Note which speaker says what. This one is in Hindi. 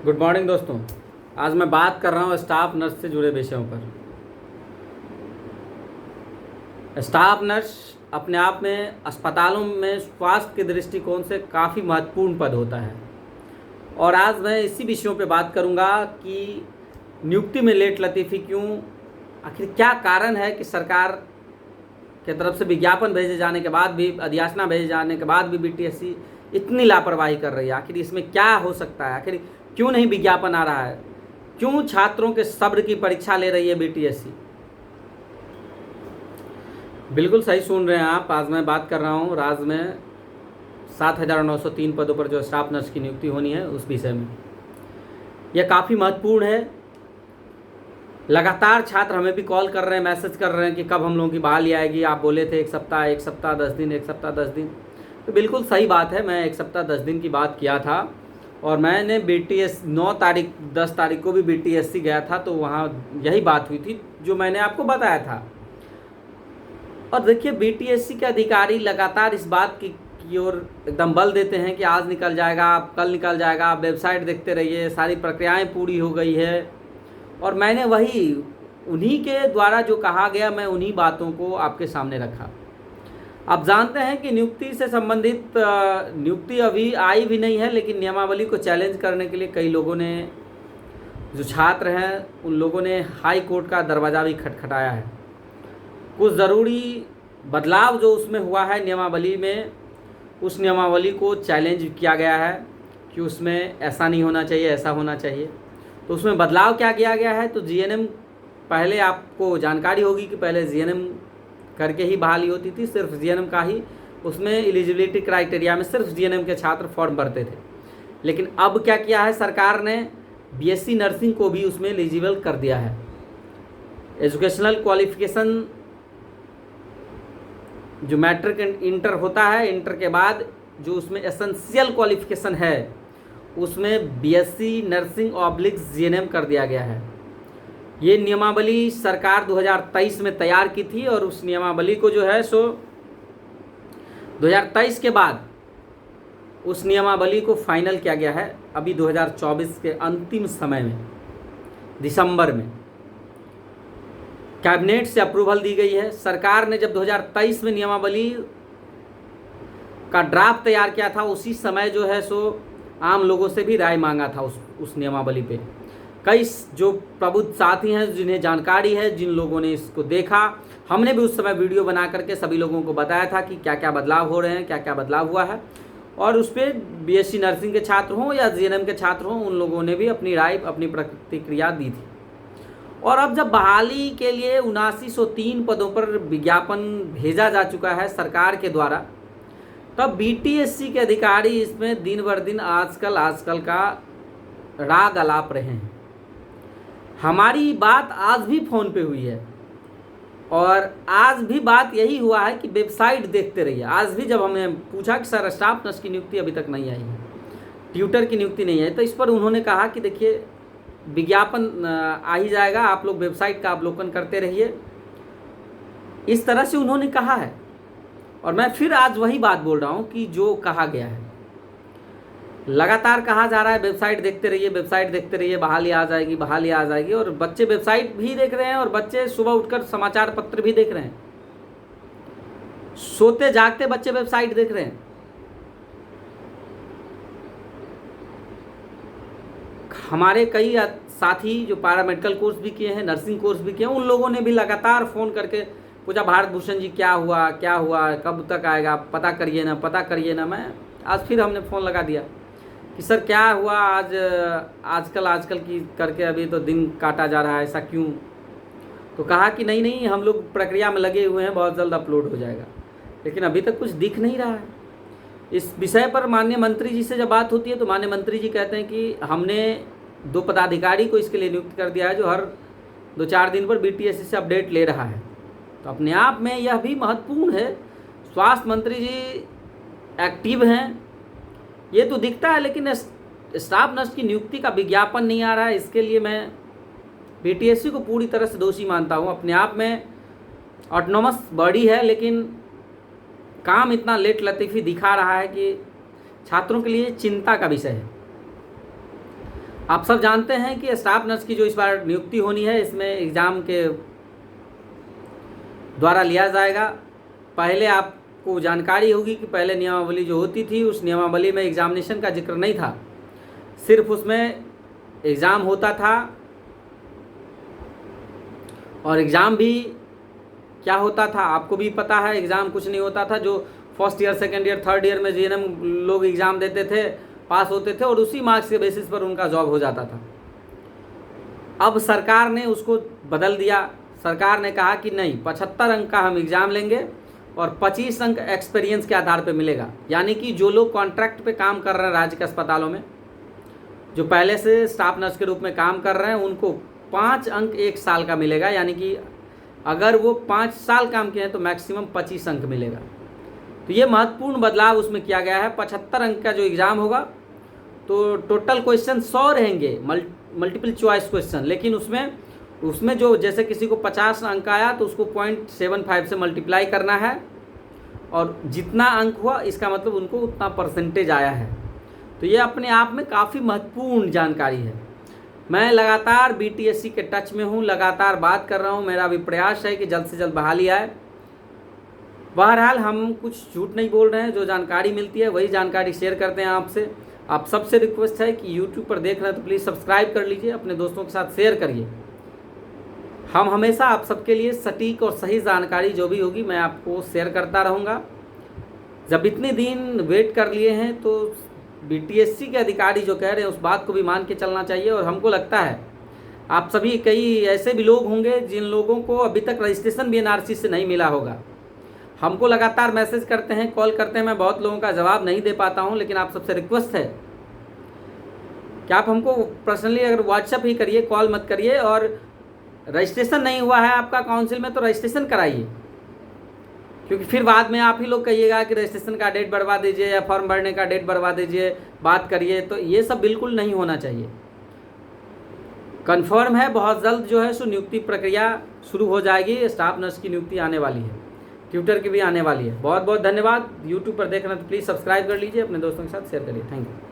Speaker 1: गुड मॉर्निंग दोस्तों। आज मैं बात कर रहा हूँ स्टाफ नर्स से जुड़े विषयों पर। स्टाफ नर्स अपने आप में अस्पतालों में स्वास्थ्य के दृष्टिकोण से काफ़ी महत्वपूर्ण पद होता है और आज मैं इसी विषयों पे बात करूँगा कि नियुक्ति में लेट लतीफ़ी क्यों, आखिर क्या कारण है कि सरकार की तरफ से विज्ञापन भेजे जाने के बाद भी, अधियाचना भेजे जाने के बाद भी बीटीएससी इतनी लापरवाही कर रही है। आखिर इसमें क्या हो सकता है? आखिर क्यों नहीं विज्ञापन आ रहा है? क्यों छात्रों के सब्र की परीक्षा ले रही है बीटीएससी? बिल्कुल सही सुन रहे हैं आप। आज मैं बात कर रहा हूँ राज्य में 7,903 पदों पर जो स्टाफ नर्स की नियुक्ति होनी है उस विषय में। यह काफ़ी महत्वपूर्ण है। लगातार छात्र हमें भी कॉल कर रहे हैं, मैसेज कर रहे हैं कि कब हम लोगों की बहाली आएगी। आप बोले थे एक सप्ताह 10 दिन, एक सप्ताह 10 दिन। तो बिल्कुल सही बात है, मैं एक सप्ताह 10 दिन की बात किया था और मैंने बीटीएस 10 तारीख को भी बीटीएससी गया था तो वहाँ यही बात हुई थी जो मैंने आपको बताया था। और देखिए, बीटीएससी के अधिकारी लगातार इस बात की ओर एकदम बल देते हैं कि आज निकल जाएगा, आप कल निकल जाएगा, आप वेबसाइट देखते रहिए, सारी प्रक्रियाएं पूरी हो गई है। और मैंने वही उन्हीं के द्वारा जो कहा गया, मैं उन्हीं बातों को आपके सामने रखा। आप जानते हैं कि नियुक्ति से संबंधित नियुक्ति अभी आई भी नहीं है, लेकिन नियमावली को चैलेंज करने के लिए कई लोगों ने, जो छात्र हैं उन लोगों ने हाई कोर्ट का दरवाज़ा भी खटखटाया है। कुछ ज़रूरी बदलाव जो उसमें हुआ है नियमावली में, उस नियमावली को चैलेंज किया गया है कि उसमें ऐसा नहीं होना चाहिए, ऐसा होना चाहिए। तो उसमें बदलाव क्या किया गया है? तो जीएनएम, पहले आपको जानकारी होगी कि पहले जीएनएम करके ही बहाली होती थी, सिर्फ जीएनएम का ही, उसमें एलिजिबिलिटी क्राइटेरिया में सिर्फ जीएनएम के छात्र फॉर्म भरते थे। लेकिन अब क्या किया है सरकार ने? बीएससी नर्सिंग को भी उसमें एलिजिबल कर दिया है। एजुकेशनल क्वालिफिकेशन जो मैट्रिक इंटर होता है, इंटर के बाद जो उसमें एसेंशियल क्वालिफिकेशन है उसमें बीएससी नर्सिंग ऑब्लिक जीएनएम कर दिया गया है। ये नियमावली सरकार 2023 में तैयार की थी और उस नियमावली को जो है सो 2023 के बाद उस नियमावली को फाइनल किया गया है अभी 2024 के अंतिम समय में, दिसंबर में कैबिनेट से अप्रूवल दी गई है। सरकार ने जब 2023 में नियमावली का ड्राफ्ट तैयार किया था, उसी समय जो है सो आम लोगों से भी राय मांगा था उस नियमावली पे। कई जो प्रबुद्ध साथी हैं, जिन्हें जानकारी है, जिन लोगों ने इसको देखा, हमने भी उस समय वीडियो बना करके सभी लोगों को बताया था कि क्या क्या बदलाव हो रहे हैं, क्या क्या बदलाव हुआ है। और उस पर बीएससी नर्सिंग के छात्र हों या जीएनएम के छात्र हों, उन लोगों ने भी अपनी राय, अपनी प्रतिक्रिया दी थी। और अब जब बहाली के लिए 7903 पदों पर विज्ञापन भेजा जा चुका है सरकार के द्वारा, तब बीटीएससी के अधिकारी इसमें दिन बर दिन आजकल का राग अलाप रहे हैं। हमारी बात आज भी फ़ोन पे हुई है और आज भी बात यही हुआ है कि वेबसाइट देखते रहिए। आज भी जब हमने पूछा कि सर स्टाफ नर्स की नियुक्ति अभी तक नहीं आई है, ट्यूटर की नियुक्ति नहीं आई, तो इस पर उन्होंने कहा कि देखिए विज्ञापन आ ही जाएगा, आप लोग वेबसाइट का अवलोकन करते रहिए। इस तरह से उन्होंने कहा है और मैं फिर आज वही बात बोल रहा हूँ कि जो कहा गया है, लगातार कहा जा रहा है वेबसाइट देखते रहिए, वेबसाइट देखते रहिए, बहाली आ जाएगी, बहाली आ जाएगी। और बच्चे वेबसाइट भी देख रहे हैं और बच्चे सुबह उठकर समाचार पत्र भी देख रहे हैं, सोते जागते बच्चे वेबसाइट देख रहे हैं। हमारे कई साथी जो पैरामेडिकल कोर्स भी किए हैं, नर्सिंग कोर्स भी किए हैं, उन लोगों ने भी लगातार फ़ोन करके पूछा, भारत भूषण जी क्या हुआ, क्या हुआ, कब तक आएगा, पता करिए ना, पता करिए ना। मैं आज फिर हमने फ़ोन लगा दिया कि सर क्या हुआ, आजकल की करके अभी तो दिन काटा जा रहा है, ऐसा क्यों? तो कहा कि नहीं, हम लोग प्रक्रिया में लगे हुए हैं, बहुत जल्द अपलोड हो जाएगा। लेकिन अभी तक कुछ दिख नहीं रहा है। इस विषय पर माननीय मंत्री जी से जब बात होती है तो माननीय मंत्री जी कहते हैं कि हमने 2 पदाधिकारी को इसके लिए नियुक्त कर दिया है जो हर 2-4 दिन पर बीटीएससी से अपडेट ले रहा है। तो अपने आप में यह भी महत्वपूर्ण है। स्वास्थ्य मंत्री जी एक्टिव हैं, ये तो दिखता है, लेकिन स्टाफ नर्स की नियुक्ति का विज्ञापन नहीं आ रहा है। इसके लिए मैं बीटीएससी को पूरी तरह से दोषी मानता हूँ। अपने आप में ऑटोनोमस बॉडी है, लेकिन काम इतना लेट लतीफ़ी दिखा रहा है कि छात्रों के लिए चिंता का विषय है। आप सब जानते हैं कि स्टाफ नर्स की जो इस बार नियुक्ति होनी है, इसमें एग्ज़ाम के द्वारा लिया जाएगा। पहले आपको जानकारी होगी कि पहले नियमावली जो होती थी, उस नियमावली में एग्ज़ामिनेशन का जिक्र नहीं था, सिर्फ उसमें एग्ज़ाम होता था। और एग्ज़ाम भी क्या होता था आपको भी पता है, एग्ज़ाम कुछ नहीं होता था। जो first year, second year, third year में जीएनएम लोग एग्ज़ाम देते थे, पास होते थे और उसी मार्क्स के बेसिस पर उनका जॉब हो जाता था। अब सरकार ने उसको बदल दिया। सरकार ने कहा कि नहीं, 75 अंक का हम एग्ज़ाम लेंगे और 25 अंक एक्सपीरियंस के आधार पर मिलेगा। यानी कि जो लोग कॉन्ट्रैक्ट पे काम कर रहे हैं राज्य के अस्पतालों में, जो पहले से स्टाफ नर्स के रूप में काम कर रहे हैं, उनको 5 अंक 1 साल का मिलेगा। यानी कि अगर वो 5 साल काम किए हैं तो मैक्सिमम 25 अंक मिलेगा। तो ये महत्वपूर्ण बदलाव उसमें किया गया है। 75 अंक का जो एग्ज़ाम होगा तो टोटल क्वेश्चन 100 रहेंगे, मल्टीपल चॉइस क्वेश्चन, लेकिन उसमें जो जैसे किसी को 50 अंक आया तो उसको 0.75 से मल्टीप्लाई करना है और जितना अंक हुआ इसका मतलब उनको उतना परसेंटेज आया है। तो ये अपने आप में काफ़ी महत्वपूर्ण जानकारी है। मैं लगातार बीटीएससी के टच में हूँ, लगातार बात कर रहा हूँ। मेरा भी प्रयास है कि जल्द से जल्द बहाली आए। बहरहाल हम कुछ झूठ नहीं बोल रहे हैं, जो जानकारी मिलती है वही जानकारी शेयर करते हैं आपसे। आप सबसे रिक्वेस्ट है कि यूट्यूब पर देख रहे हैं तो प्लीज़ सब्सक्राइब कर लीजिए, अपने दोस्तों के साथ शेयर करिए। हम हमेशा आप सबके लिए सटीक और सही जानकारी जो भी होगी मैं आपको शेयर करता रहूँगा। जब इतने दिन वेट कर लिए हैं तो बीटीएससी के अधिकारी जो कह रहे हैं उस बात को भी मान के चलना चाहिए। और हमको लगता है आप सभी, कई ऐसे भी लोग होंगे जिन लोगों को अभी तक रजिस्ट्रेशन भी एनआरसी से नहीं मिला होगा। हमको लगातार मैसेज करते हैं, कॉल करते हैं, मैं बहुत लोगों का जवाब नहीं दे पाता हूं, लेकिन आप सबसे रिक्वेस्ट है कि आप हमको पर्सनली अगर व्हाट्सएप ही करिए, कॉल मत करिए। और रजिस्ट्रेशन नहीं हुआ है आपका काउंसिल में तो रजिस्ट्रेशन कराइए, क्योंकि फिर बाद में आप ही लोग कहिएगा कि रजिस्ट्रेशन का डेट बढ़वा दीजिए या फॉर्म भरने का डेट बढ़वा दीजिए, बात करिए। तो ये सब बिल्कुल नहीं होना चाहिए। कन्फर्म है बहुत जल्द जो है सो नियुक्ति प्रक्रिया शुरू हो जाएगी। स्टाफ नर्स की नियुक्ति आने वाली है, ट्विटर की भी आने वाली है। बहुत बहुत धन्यवाद। यूट्यूब पर देख रहे हैं तो प्लीज़ सब्सक्राइब कर लीजिए, अपने दोस्तों के साथ शेयर करिए। Thank you.